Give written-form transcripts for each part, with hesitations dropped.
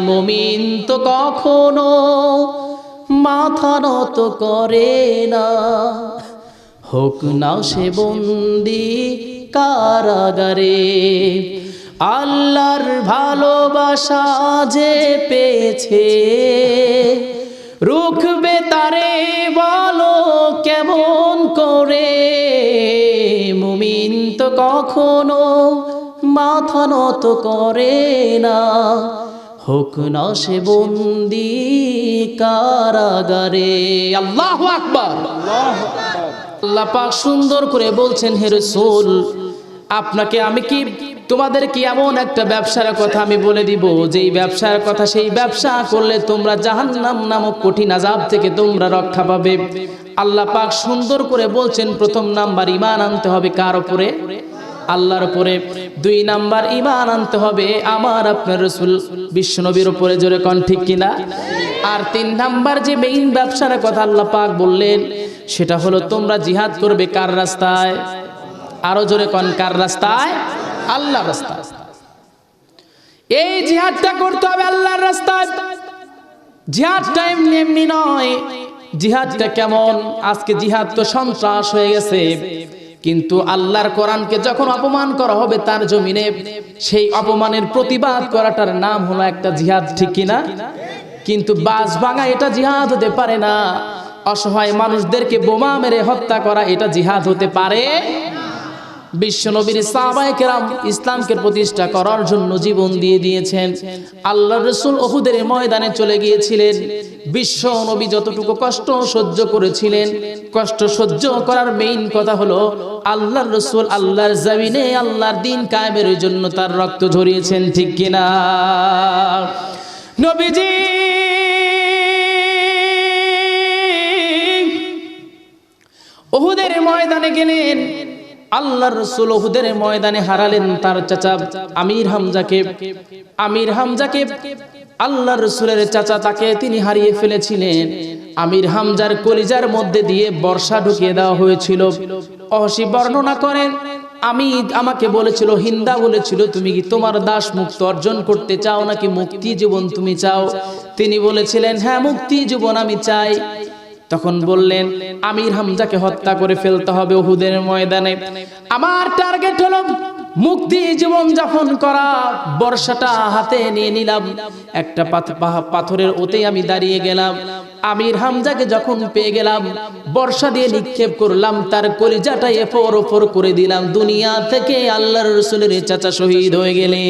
মুমিন তো কখনো মাথা নত করে না, হোক না সে বন্দি কারাগারে। আল্লাহর ভালোবাসা যে পেয়েছে, রুখবে তারে বলো কেমন করে। মুমিন তো কখনো মাথা নত করে না, হোক না সে বন্দি কারাগারে। আল্লাহু আকবার। আল্লাহ পাক সুন্দর করে বলছেন, হে রাসূল, আপনাকে আমি কি তোমাদের কি এমন একটা ব্যবসার কথা আমি বলে দিব, যেই ব্যবসার কথা, সেই ব্যবসা করলে তোমরা জাহান্নাম নামক কঠিন আযাব থেকে তোমরা রক্ষা পাবে। আল্লাহ পাক সুন্দর করে বলছেন, প্রথম নাম্বার ঈমান আনতে হবে কার উপরে? আল্লাহর উপরে। 2 নাম্বার ঈমান আনতে হবে আমার আপনার রাসূল বিশ্বনবীর উপরে। জোরে কোন ঠিক কিনা? আর 3 নাম্বার যে মেইন ব্যবসার কথা আল্লাহ পাক বললেন, সেটা হলো তোমরা জিহাদ করবে কার রাস্তায়? আরো জোরে কোন কার রাস্তায়? আল্লাহর রাস্তায়। এই জিহাদটা করতে হবে আল্লাহর রাস্তায়। জিহাদটা এমনি এমনি নয়। জিহাদটা কেমন? আজকে জিহাদ তো সন্ত্রাস হয়ে গেছে, কিন্তু আল্লাহর কোরআনকে যখন অপমান করা হবে তার জমিনে, সেই অপমানের প্রতিবাদ করাটার নাম হলো একটা জিহাদ, ঠিক কিনা? কিন্তু বাস ভাঙা এটা জিহাদ হতে পারে না। অসহায় মানুষদেরকে বোমা মেরে হত্যা করা এটা জিহাদ হতে পারে। বিশ্বনবীর সাহাবায়ে কেরাম ইসলামকে প্রতিষ্ঠা করার জন্য জীবন দিয়ে দিয়েছেন। আল্লাহর রাসূল উহুদের ময়দানে চলে গিয়েছিলেন। বিশ্বনবী যতটুকু কষ্ট সহ্য করেছিলেন, কষ্ট সহ্য করার মেইন কথা হলো আল্লাহর রাসূল আল্লাহর জমিনে আল্লাহর দ্বীন কায়েমের জন্য তার রক্ত ঝরিয়েছেন, ঠিক কিনা? নবীজি উহুদের ময়দানে গেলেন। আল্লাহর রাসূল উহুদের ময়দানে হারালেন তার চাচা আমির হামজাকে। আমির হামজাকে আল্লাহর রাসূলের চাচা, তাকে তিনি হারিয়ে ফেলেছিলেন। আমির হামজার কলিজার মধ্যে দিয়ে বর্ষা ঢুকিয়ে দেওয়া হয়েছিল। অহসি বর্ণনা করেন, আমাকে বলেছিল, হিন্দা বলেছিল, তুমি কি তোমার দাস মুক্ত অর্জন করতে চাও নাকি মুক্তি জীবন তুমি চাও? তিনি বলেছিলেন, হ্যাঁ, মুক্তি জীবন আমি চাই। তখন বললেন, আমির হামজাকে হত্যা করে ফেলতে হবে উহুদের ময়দানে। আমার টার্গেট হলো মুক্তি জীবন যাপন করা। বর্ষাটা হাতে নিয়ে নিলাম, একটা পাথরের ওতে আমি দাঁড়িয়ে গেলাম। আমির হামজাকে যখন পেয়ে গেলাম, বর্ষা দিয়ে নিক্ষেপ করলাম, তার কলিজাটা এফোর ওফর করে দিলাম। দুনিয়া থেকে আল্লাহর রাসূলের চাচা শহীদ হয়ে গেলেন।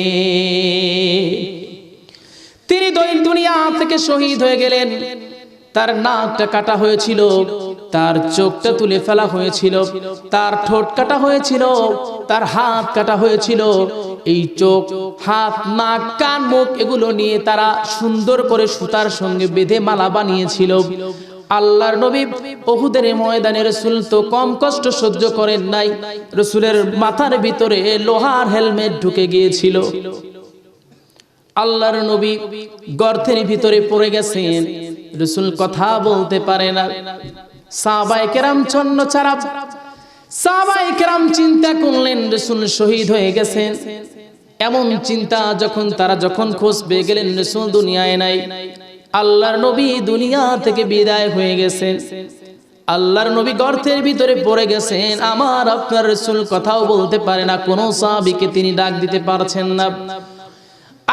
তিনি দুনিয়া থেকে শহীদ হয়ে গেলেন। তার নাকটা কাটা হয়েছিল, তার চোখটা তুলে ফেলা হয়েছিল, তার ঠোঁট কাটা হয়েছিল, তার হাত কাটা হয়েছিল। এই চোখ, হাত, নাক, কান, মুখ এগুলো নিয়ে তারা সুন্দর করে সুতার সঙ্গে বেঁধে মালা বানিয়েছিল। আল্লাহর নবী উহুদের ময়দানে, রাসূল তো কম কষ্ট সহ্য করেন নাই। রাসূলের মাথার ভিতরে লোহার হেলমেট ঢুকে গিয়েছিল। আল্লাহর নবী গর্তের ভিতরে পড়ে গেছেন। রাসূল কথা বলতে পারে না। সাহাবায়ে কেরাম ছন্নছাড়া। সাহাবায়ে কেরাম চিন্তা করলেন রাসূল শহীদ হয়ে গেছেন। এমন চিন্তা তারা যখন খোঁজ পেয়ে গেলেন রাসূল দুনিয়ায় নাই, আল্লাহর নবী দুনিয়া থেকে বিদায় হয়ে গেছেন, আল্লাহর নবী গর্তের ভিতরে পড়ে গেছেন, আমার আপনার রাসূল কথাও বলতে পারে না, কোন সাহাবীকে তিনি ডাক দিতে পারছেন না।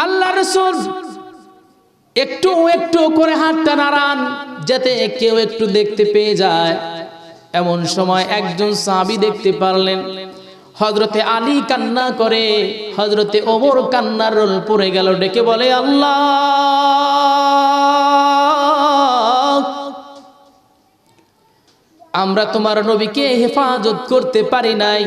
আল্লাহর রাসূল একটু একটু করে হাতটা নাড়ান যাতে কেউ একটু দেখতে পেয়ে যায়। এমন সময় একজন সাহাবী দেখতে পারলেন, হযরতে আলী কান্না করে, হযরতে ওমর কান্নার রোল পড়ে গেল। ডেকে বলে, আল্লাহ, আমরা তোমার নবীকে হেফাজত করতে পারি নাই।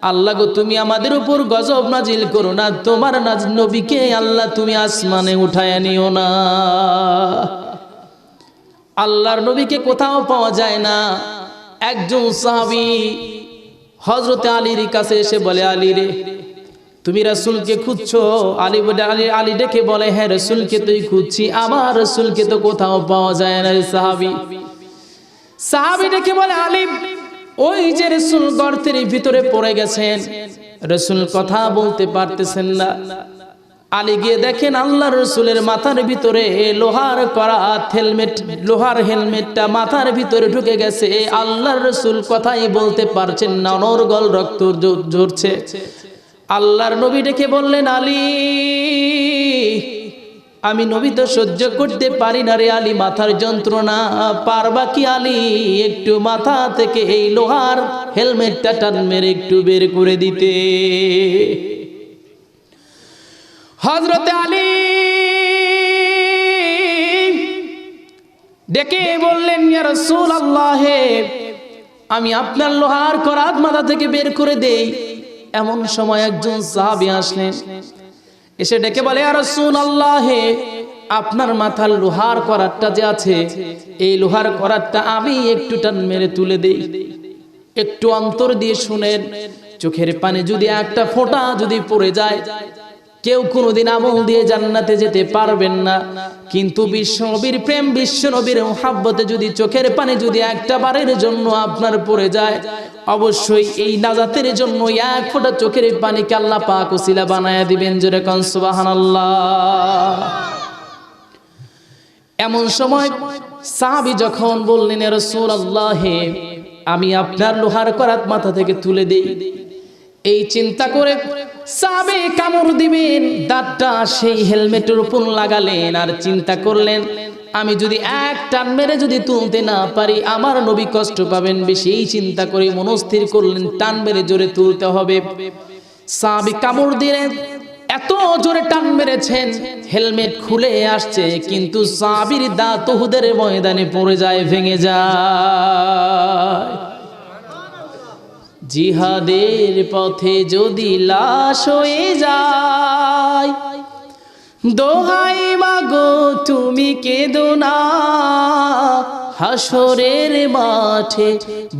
আল্লাহ গো, তুমি আমাদের উপর গজব নাজিল করো না, তোমার নবীকে আল্লাহ তুমি আসমানে উঠায় নিও না। আল্লাহর নবীকে কোথাও পাওয়া যায় না। একজন সাহাবী হযরতে আলীর কাছে এসে বলে, আলী রে, তুমি রাসূলকে খুঁজছো? আলী ডেকে বলে, হ্যাঁ, রাসূলকে তুই খুঁজছি, আমার রাসূলকে তো কোথাও পাওয়া যায় না। সাহাবী ডেকে বলে, আলী, ওই যে রাসূল গর্তের ভিতরে পড়ে গেছেন, রাসূল কথা বলতে পারতেছেন না। আলী গিয়ে দেখেন আল্লাহর রাসূলের মাথার ভিতরে লোহার করা হেলমেট, লোহার হেলমেটটা মাথার ভিতরে ঢুকে গেছে। আল্লাহর রাসূল কথাই বলতে পারছেন না, অনর্গল রক্ত ঝরছে। আল্লাহর নবী ডেকে বললেন, আলী, আমি নবী তো সহ্য করতে পারি না রে আলী মাথার যন্ত্রণা, পারবা কি আলী একটু মাথা থেকে এই লোহার হেলমেটটা টান মেরে একটু বের করে দিতে? হযরতে আলী ডেকে বললেন, ইয়া রাসূলুল্লাহ, আমি আপনার লোহার করাত মাথা থেকে বের করে দেই। এমন সময় একজন সাহাবী আসলেন, এসে ডেকে বলে, ইয়া রাসূলুল্লাহ, আপনার মাথার লোহার করাতটা যে আছে, এই লোহার করাতটা আমি একটু টান মেরে তুলে দেই, একটু অন্তর দিয়ে শুনেন, চোখের পানি যদি একটা ফোঁটা যদি পড়ে যায়, কেউ কোনোদিন আমল দিয়ে জান্নাতে যেতে পারবেন না। কিন্তু বিশ্বনবীর প্রেম, বিশ্বনবীর মুহাব্বতে যদি চোখের পানি যদি একটা বারের জন্য আপনার পড়ে যায়, অবশ্যই এই নাজাতের জন্য এক ফোঁটা চোখের পানিকে আল্লাহ পাক ওসিলা বানায়া দিবেন। জোরে কোন সুবহানাল্লাহ। এমন সময় সাহাবী যখন বললেন, ইয়া রাসূলুল্লাহ, আমি আপনার লোহার করাত মাথা থেকে তুলে দেই, এই চিন্তা করে সাহাবী কামড় দিবেন, দাঁতটা সেই হেলমেটের উপর লাগালেন আর চিন্তা করলেন, আমি যদি এক টান মেরে যদি তুলতে না পারি আমার নবী কষ্ট পাবেন বেশি। এই চিন্তা করে মনস্থির করলেন টান মেরে জোরে তুলতে হবে। সাহাবী কামড় দিলেন, এত জোরে টান মেরেছেন হেলমেট খুলে আসছে, কিন্তু সাহাবীর দাঁত উহুদের ময়দানে পড়ে যায়, ভেঙে যায়। জিহাদের পথে যদি লাশ হয়ে যায়, দোহাই মাগো তুমি কেঁদো না, হাসরের মাঠে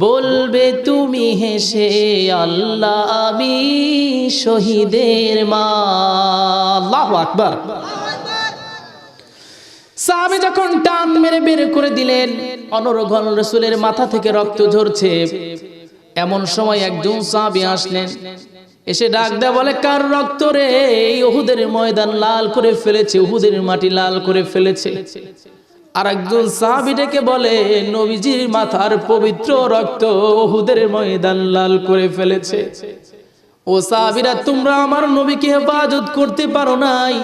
বলবে তুমি হেসে, আল্লাহ আমি শহীদের মা। আল্লাহু আকবার। সাহাবী যখন টান মেরে বের করে দিলেন, অনর্গল রাসূলের মাথা থেকে রক্ত ঝরছে। এমন সময় একজন সাহাবী আসলেন, এসে ডাক দেয়া বলে, কার রক্ত রে? এই উহুদের ময়দান লাল করে ফেলেছে, উহুদের মাটি লাল করে ফেলেছে। আর একজন সাহাবী ডেকে বলে, নবীজির মাথার পবিত্র রক্ত উহুদের ময়দান লাল করে ফেলেছে। ও সাহাবীরা, তোমরা আমার নবীকে হেফাজত করতে পারো নাই,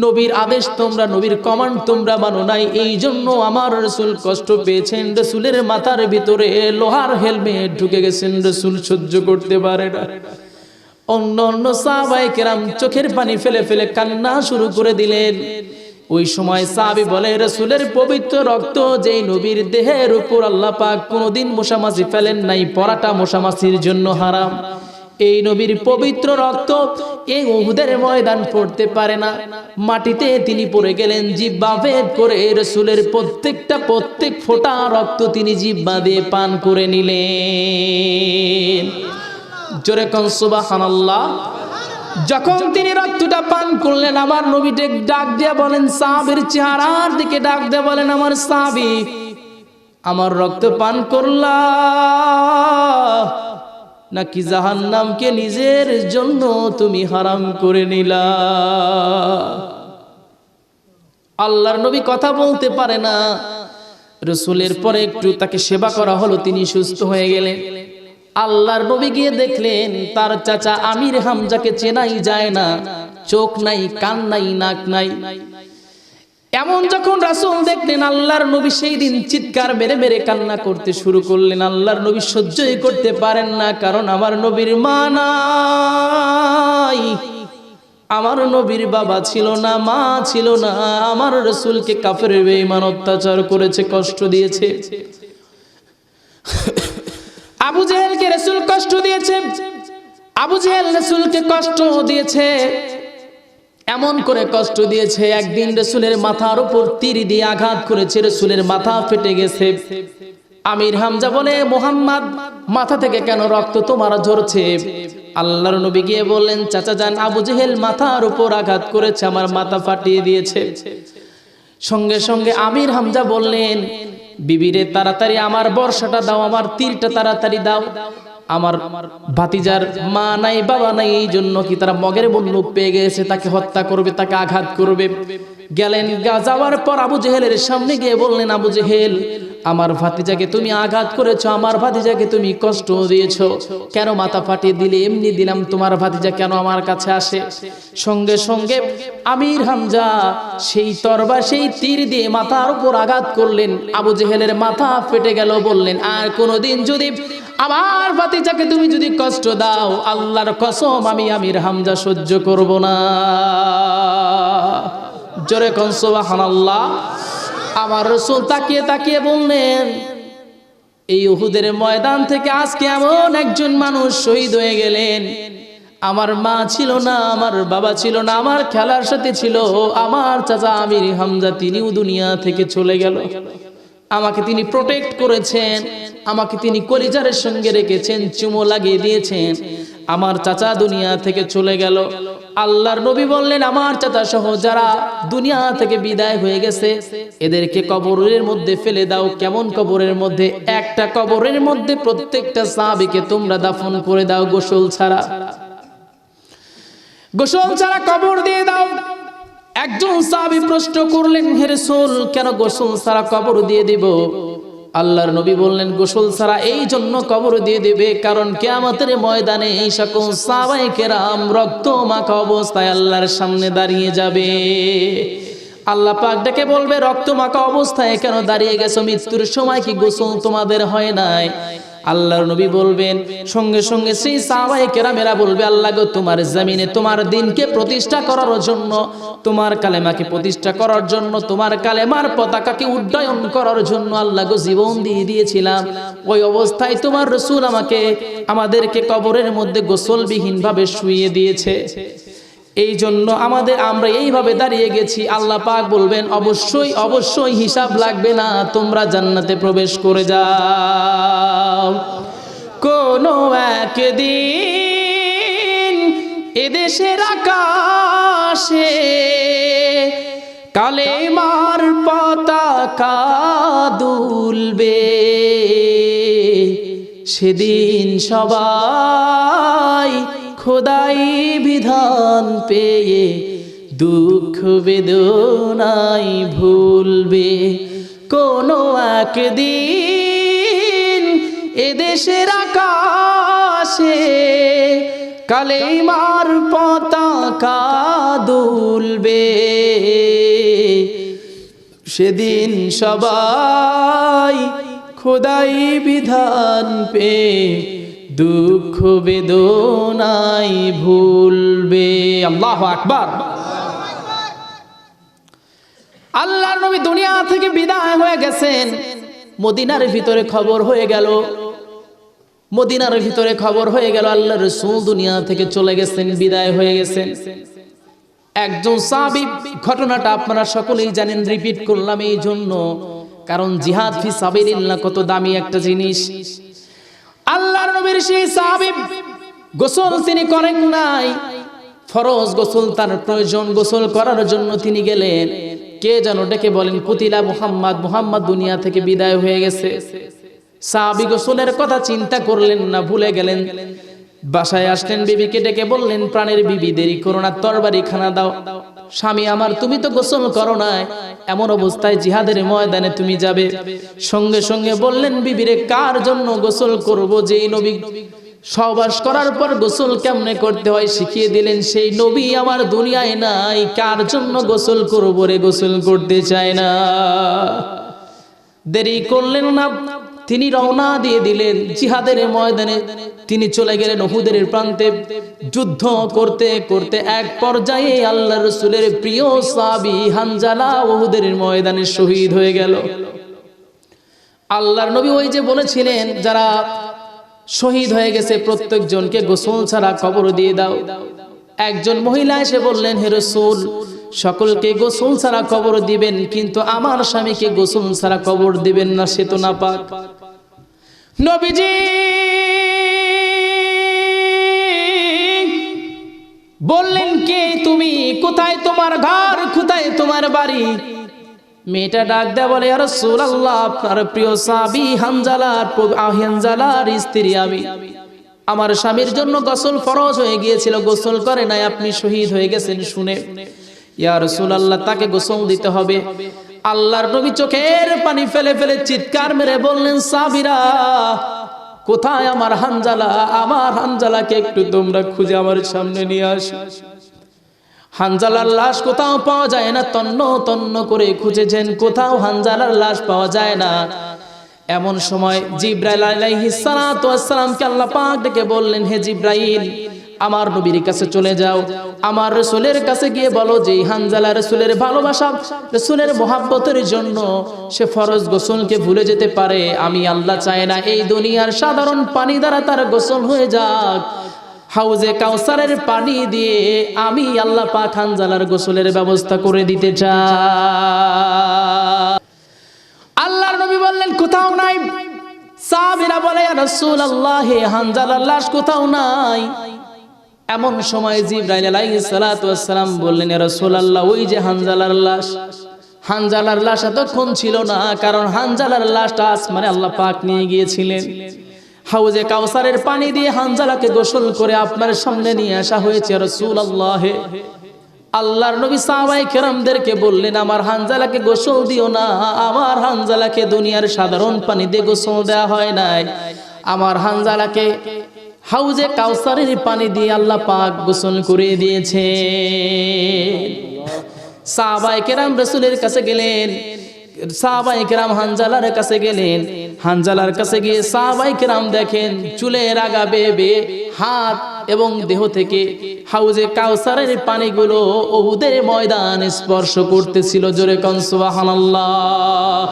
নবীর আদেশ তোমরা, নবীর কমান্ড তোমরা মানো নাই, এই জন্য আমার রাসূল কষ্ট পেয়েছেন। রাসূলের মাথার ভিতরে লোহার হেলমেট ঢুকে গেছেন, রাসূল সহ্য করতে পারে না। অন্য অন্য সাহাবায়ে কেরাম চোখের পানি ফেলে ফেলে কান্না শুরু করে দিলেন। ওই সময় সাহাবী বলে, রাসূলের পবিত্র রক্ত যেই নবীর দেহের উপর আল্লাহ পাক কোনোদিন মশামাছি ফেলেন নাই, পরাটা মশামাছির জন্য হারাম, এই নবীর পবিত্র রক্ত এই উহুদের ময়দান পড়তে পারে না। মাটিতে তিনি পড়ে গেলেন, জিহ্বা ভেদ করে রাসূলের প্রত্যেক ফোঁটা রক্ত তিনি জিহ্বা দিয়ে পান করে নিলেন। জোরে কোন সুবহানাল্লাহ। যখন তিনি রক্তটা পান করলেন, আমার নবী ডাক দিয়ে বলেন, সাহাবীর চেহারার দিকে ডাক দিয়ে বলেন, আমার সাহাবী, আমার রক্ত পান করলা নাকি জাহান্নামকে নিজের জন্য তুমি হারাম করে নিলা? আল্লাহর নবী কথা বলতে পারে না। রাসূলের পরে একটু তাকে সেবা করা হলো, তিনি সুস্থ হয়ে গেলেন। আল্লাহর নবী গিয়ে দেখলেন তার চাচা আমির হামজাকে চেনাই যায় না, চোখ নাই, কান নাই, নাক নাই। এমন যখন রাসূল দেখলেন, আল্লাহর নবী সেই দিন চিৎকার মেরে মেরে কান্না করতে শুরু করলেন। আল্লাহর নবী সহ্যই করতে পারেন না, কারণ আমার নবীর মা নাই, আমার নবীর বাবা ছিল না, মা ছিল না। আমার রাসূলকে কাফের বেঈমান অত্যাচার করেছে, কষ্ট দিয়েছে। আবু জেহেলকে রাসূল কষ্ট দিয়েছে, আবু জেহেল রাসূলকে কষ্ট দিয়েছে, এমন করে কষ্ট দিয়েছে, একদিন রাসূলের মাথার উপর তীর দিয়ে আঘাত করেছে, রাসূলের মাথা ফেটে গেছে। আমির হামজা বলে, মুহাম্মদ, মাথা থেকে কেন রক্ত তোমার ঝরছে? আল্লাহর নবী গিয়ে বললেন, চাচা যান, আবু জেহেল মাথার উপর আঘাত করেছে, আমার মাথা ফাটিয়ে দিয়েছে। সঙ্গে সঙ্গে আমির হামজা বললেন, বিবিরে তাড়াতাড়ি আমার বর্ষাটা দাও, আমার তীরটা তাড়াতাড়ি দাও। আমার ভাতিজার মা নাই বাবা নাই, এই জন্য কি তারা মগের বন্দুক পেয়ে গেছে, তাকে হত্যা করবে, তাকে আঘাত করবে। গেলেন, যাওয়ার পর আবু জেহেলের সামনে গিয়ে বললেন, আবু জেহেল, আমার ভাতিজাকে তুমি আঘাত করেছো, আমার ভাতিজাকে তুমি কষ্ট দিয়েছো, কেন মাথা ফাটিয়ে দিলে? এমনি দিলাম, তোমার ভাতিজা কেন আমার কাছে আসে? সঙ্গে সঙ্গে আমির হামজা সেই তরবারি, সেই তীর দিয়ে মাথার উপর আঘাত করলেন। আবু জেহেলের মাথা ফেটে গেল। বললেন, আর কোনোদিন যদি আমার ভাতিজাকে তুমি যদি কষ্ট দাও, আল্লাহর কসম আমি আমির হামজা সহ্য করব না। জোরে কোন সুবহানাল্লাহ। আমার রাসূল তাকিয়ে তাকিয়ে বললেন, এই উহুদের ময়দান থেকে আজকে এমন একজন মানুষ শহীদ হয়ে গেলেন, আমার মা ছিল না, আমার বাবা ছিল না, আমার খেলার সাথে ছিল আমার চাচা আমির হামজা, তিনিও দুনিয়া থেকে চলে গেল। আমাকে তিনি প্রোটেক্ট করেছেন, আমাকে তিনি কলিজারের সঙ্গে রেখেছেন, চুমো লাগিয়ে দিয়েছেন। আমার চাচা দুনিয়া থেকে চলে গেল। আল্লাহর নবী বললেন, আমার চাচা সহ যারা দুনিয়া থেকে বিদায় হয়ে গেছে এদেরকে কবরের মধ্যে ফেলে দাও। কেমন কবরের মধ্যে? একটা কবরের মধ্যে প্রত্যেকটা সাহাবীকে তোমরা দাফন করে দাও গোসল ছাড়া। গোসল ছাড়া কবর দিয়ে দাও। একজন সাহাবী প্রশ্ন করলেন, হে রাসূল, কেন গোসল ছাড়া কবর দিয়ে দিব? আল্লাহর নবী বললেন, গোসল ছাড়া এই জন্য কবর দিয়ে দেবে, কারণ কিয়ামতের ময়দানে এই সকল সাহাবায়ে কেরাম রক্ত মাখা অবস্থায় আল্লাহর সামনে দাঁড়িয়ে যাবে। আল্লাহ পাক ডেকে বলবে, রক্ত মাখা অবস্থায় কেন দাঁড়িয়ে গেছো? মৃত্যুর সময় কি গোসল তোমাদের হয় নাই? আল্লাহর নবী বলবেন, সঙ্গে সঙ্গে সেই সাহাবায়ে কেরামেরা বলবে, আল্লাহ গো, তোমার জমিনে তোমার দিনকে প্রতিষ্ঠা করার জন্য, তোমার কালেমাকে প্রতিষ্ঠা করার জন্য, তোমার কালেমার পতাকাকে উড্ডয়ন করার জন্য আল্লাহ গো জীবন দিয়ে দিয়েছিলাম। ওই অবস্থায় তোমার রাসূল আমাদেরকে কবরের মধ্যে গোসলবিহীন ভাবে শুইয়ে দিয়েছে, এই জন্য আমরা এইভাবে দাঁড়িয়ে গেছি। আল্লাহ পাক বলবেন, অবশ্যই অবশ্যই হিসাব লাগবে না, তোমরা জান্নাতে প্রবেশ করে যাও। কোনো একদিন এদেশের আকাশে কালেমার পতাকা দুলবে, সেদিন সবাই খোদাই বিধান পেয়ে দুঃখ বেদনাই ভুলবে। কোনো একদিন এদেশের আকাশে কালেমার পতাকা দুলবে, সেদিন সবাই খোদাই বিধান পেয়ে দুঃখ বেদনাই ভুলবে। আল্লাহু আকবার। আল্লাহর নবী দুনিয়া থেকে বিদায় হয়ে গেছেন। মদিনার ভিতরে খবর হয়ে গেল, মদিনার ভিতরে খবর হয়ে গেল আল্লাহর রাসূল দুনিয়া থেকে চলে গেছেন, বিদায় হয়ে গেছেন। একজন সাহাবী, ঘটনাটা আপনারা সকলেই জানেন, রিপিট করলাম এই জন্য, কারণ জিহাদ ফি সাবিলিল্লাহ কত দামি একটা জিনিস। আল্লাহর নবীর সেই সাহাবী গোসল তিনি করেন নাই, ফরজ গোসল তার প্রয়োজন, গোসল করার জন্য তিনি গেলেন। কে যেন ডেকে বলেন, কুতিলা মুহাম্মদ, মুহাম্মদ দুনিয়া থেকে বিদায় হয়ে গেছে। সাহাবী গোসলের কথা চিন্তা করলেন না, ভুলে গেলেন। বাসায় আসলেন, বিবিকে ডেকে বললেন, প্রাণের বিবি, দেরি করো না, তরবারি খানা দাও। স্বামী আমার, তুমি তো গোসল করো না, এমন অবস্থায় জিহাদের ময়দানে তুমি যাবে। সঙ্গে সঙ্গে বললেন, বিবিরে, কার জন্য গোসল করব? যেই নবী সহবাস করার পর গোসল কেমনে করতে হয় শিখিয়ে দিলেন, সেই নবী আমার দুনিয়ায় নাই, কার জন্য গোসল করব রে? গোসল করতে চায় না। দেরি করলেন না, তিনি রওনা দিয়ে দিলেন জিহাদের ময়দানে। তিনি চলে গেলেন উহুদের প্রান্তে। যুদ্ধ করতে করতে এক পর্যায়ে আল্লাহর রাসূলের প্রিয় সাহাবী হানজালা উহুদের ময়দানে শহীদ হয়ে গেল। আল্লাহর নবী ওই যে বলেছিলেন, যারা শহীদ হয়ে গেছে প্রত্যেকজনকে গোসল ছাড়া কবর দিয়ে দাও। একজন মহিলা এসে বললেন, হে রাসূল, সকলকে গোসল ছাড়া কবর দিবেন, কিন্তু আমার স্বামীকে গোসল ছাড়া কবর দিবেন না, সে তো নাপাক। নবীজি বললেন, কে তুমি? কোথায় তোমার ঘর? কোথায় তোমার বাড়ি? মেয়েটা ডাক দেয়া বলে, ইয়া রাসূলুল্লাহ, আপনার প্রিয় সাহাবী হানজালার স্ত্রী আমি। আমার স্বামীর জন্য গোসল ফরজ হয়ে গিয়েছিল, গোসল করে নাই, আপনি শহীদ হয়ে গেছেন শুনে ইয়া রাসূলুল্লাহ তাকে গোসল দিতে হবে। আল্লাহর নবী চোখের পানি ফেলে ফেলে চিৎকার মেরে বললেন, সাহাবীরা কোথায় আমার হানজালা? আমার হানজালাকে একটু তোমরা খুঁজে আমার সামনে নিয়ে আসো। হানজালার লাশ কোথাও পাওয়া যায় না, তন্ন তন্ন করে খুঁজেছেন, কোথাও হানজালার লাশ পাওয়া যায় না। এমন সময় জিবরাইল আলাইহিস সালাতু ওয়াস সালামকে আল্লাহ পাক ডেকে বললেন, হে জিবরাইল আমার নবীর কাছে চলে যাও, আমার রাসূলের কাছে গিয়ে বলো যে হানজালা রাসূলের ভালোবাসা, রাসূলের মহব্বতের জন্য সে ফরজ গোসলকে ভুলে যেতে পারে। আমি আল্লাহ চাই না এই দুনিয়ার সাধারণ পানি দ্বারা তার গোসল হয়ে যাক, হাউজে কাউসারের পানি দিয়ে আমি আল্লাহ পাক হানজালার গোসলের ব্যবস্থা করে দিতে চাই। আল্লাহর নবী বললেন কোথাও নাই। সাহাবীরা বলে ইয়া রাসূলুল্লাহ হানজালার লাশ কোথাও নাই। এমন সময় জিবরাইল আলাইহিস সালাতু ওয়াস সালাম বললেন, ইয়া রাসূলুল্লাহ ওই যে হানজালার লাশ। হানজালার লাশ এতক্ষণ ছিল না, কারণ হানজালার লাশটা আসমানে আল্লাহ পাক নিয়ে গিয়েছিলেন। হাউজে কাউসারের পানি দিয়ে হানজালাকে গোসল করে আপনার সামনে নিয়ে আসা হয়েছে ইয়া রাসূলুল্লাহ। আল্লাহর নবী সাহাবায়ে কেরামদেরকে বললেন, আমার হানজালাকে গোসল দিও না, আমার হানজালাকে দুনিয়ার সাধারণ পানি দিয়ে গোসল দেওয়া হয় নাই, আমার হানজালাকে হাউজে কাউসারের পানি দিয়ে আল্লাহ পাক গোসল করে দিয়েছে। সাহাবায়ে কেরাম রাসূলের কাছে গেলেন, সাহাবায়ে কেরাম হানজালার কাছে গেলেন। হানজালার কাছে গিয়ে সাহাবায়ে কেরাম দেখেন চুলের আগা বেয়ে বেয়ে হাত এবং দেহ থেকে হাউজে কাউসারের পানিগুলো উহুদের ময়দান স্পর্শ করতেছিল। জোরে কোন সুবহানাল্লাহ।